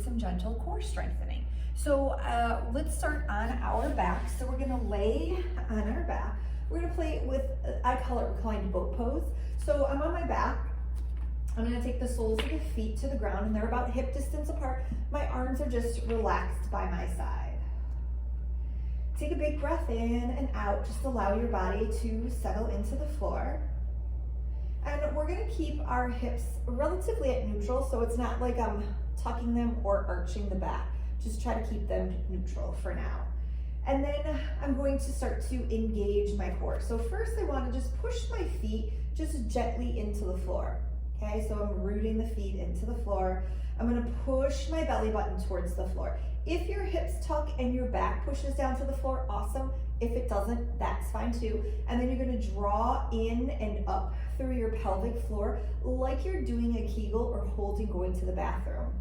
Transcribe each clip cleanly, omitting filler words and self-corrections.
some gentle core strengthening. So let's start on our back. So we're gonna lay on our back. We're gonna play with, I call it reclined boat pose. So I'm on my back. I'm gonna take the soles of the feet to the ground and they're about hip distance apart. My arms are just relaxed by my side. Take a big breath in and out. Just allow your body to settle into the floor. And we're gonna keep our hips relatively at neutral, so it's not like I'm tucking them or arching the back. Just try to keep them neutral for now. And then I'm going to start to engage my core. So first I wanna just push my feet just gently into the floor. Okay, so I'm rooting the feet into the floor. I'm gonna push my belly button towards the floor. If your hips tuck and your back pushes down to the floor, awesome. If it doesn't, that's fine too. And then you're gonna draw in and up through your pelvic floor like you're doing a Kegel or holding going to the bathroom.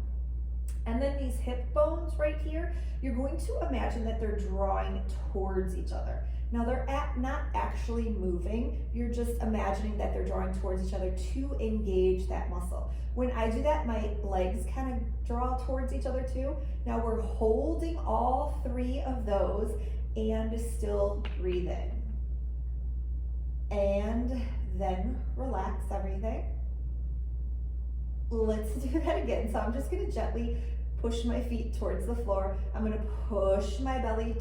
And then these hip bones right here, you're going to imagine that they're drawing towards each other. Now they're not actually moving, you're just imagining that they're drawing towards each other to engage that muscle. When I do that, my legs kind of draw towards each other too. Now we're holding all three of those and still breathe in. And then relax everything. Let's do that again. So I'm just gonna gently push my feet towards the floor. I'm gonna push my belly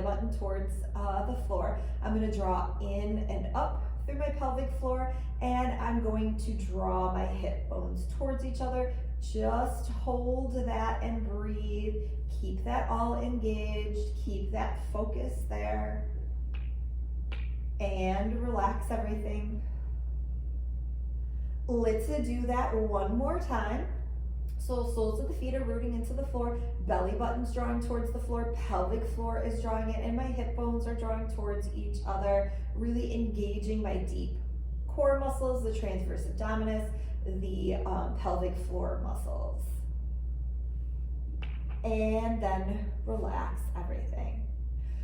button towards the floor. I'm gonna draw in and up through my pelvic floor, and I'm going to draw my hip bones towards each other. Just hold that and breathe. Keep that all engaged. Keep that focus there. And relax everything. Let's do that one more time. So soles of the feet are rooting into the floor, belly button's drawing towards the floor, pelvic floor is drawing in, and my hip bones are drawing towards each other, really engaging my deep core muscles, the transverse abdominis, the pelvic floor muscles. And then relax everything.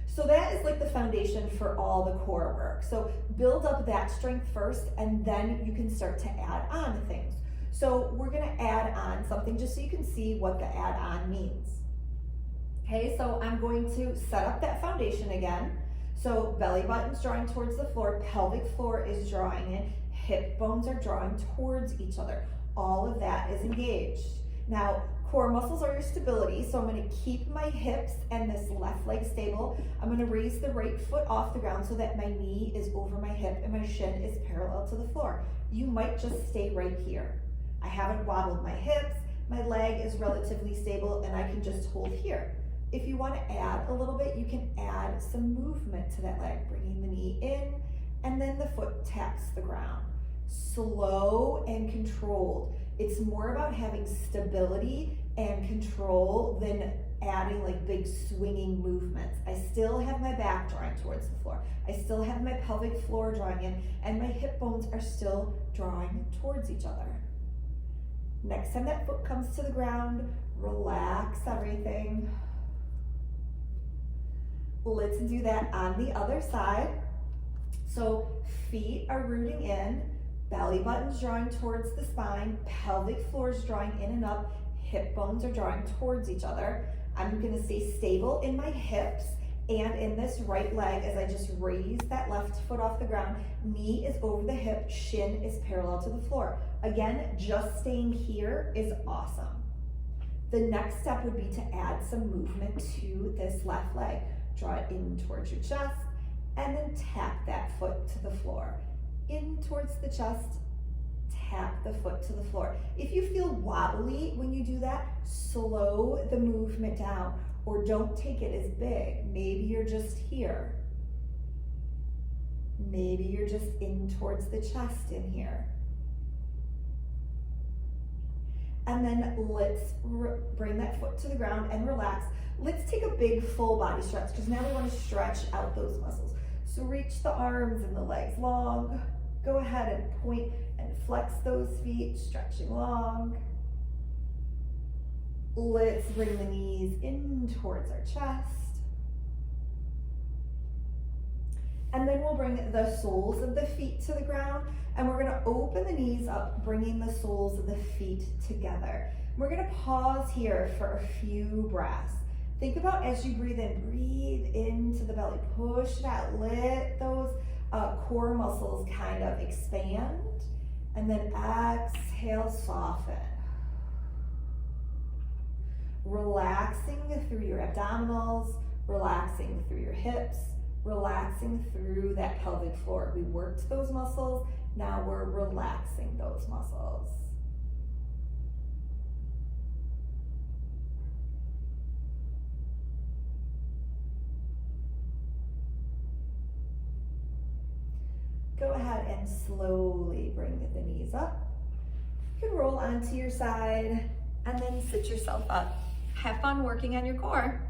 So that is like the foundation for all the core work. So build up that strength first, and then you can start to add on things. So we're gonna add on something just so you can see what the add on means. Okay, so I'm going to set up that foundation again. So belly button's drawing towards the floor, pelvic floor is drawing in, hip bones are drawing towards each other. All of that is engaged. Now, core muscles are your stability, so I'm gonna keep my hips and this left leg stable. I'm gonna raise the right foot off the ground so that my knee is over my hip and my shin is parallel to the floor. You might just stay right here. I haven't wobbled my hips, my leg is relatively stable, and I can just hold here. If you want to add a little bit, you can add some movement to that leg, bringing the knee in, and then the foot taps the ground. Slow and controlled. It's more about having stability and control than adding like big swinging movements. I still have my back drawing towards the floor. I still have my pelvic floor drawing in, and my hip bones are still drawing towards each other. Next time that foot comes to the ground, relax everything. Let's do that on the other side. So feet are rooting in, belly button's drawing towards the spine, pelvic floor is drawing in and up, hip bones are drawing towards each other. I'm gonna stay stable in my hips and in this right leg as I just raise that left foot off the ground. Knee is over the hip, shin is parallel to the floor. Again, just staying here is awesome. The next step would be to add some movement to this left leg. Draw it in towards your chest and then tap that foot to the floor. In towards the chest, tap the foot to the floor. If you feel wobbly when you do that, slow the movement down or don't take it as big. Maybe you're just here. Maybe you're just in towards the chest in here. And then let's bring that foot to the ground and relax. Let's take a big full body stretch because now we want to stretch out those muscles. So reach the arms and the legs long. Go ahead and point and flex those feet, stretching long. Let's bring the knees in towards our chest. And then we'll bring the soles of the feet to the ground, and we're gonna open the knees up, bringing the soles of the feet together. We're gonna pause here for a few breaths. Think about as you breathe in, breathe into the belly, push it out, let those core muscles kind of expand, and then exhale, soften. Relaxing through your abdominals, relaxing through your hips, relaxing through that pelvic floor. We worked those muscles, now we're relaxing those muscles. Go ahead and slowly bring the knees up. You can roll onto your side and then sit yourself up. Have fun working on your core.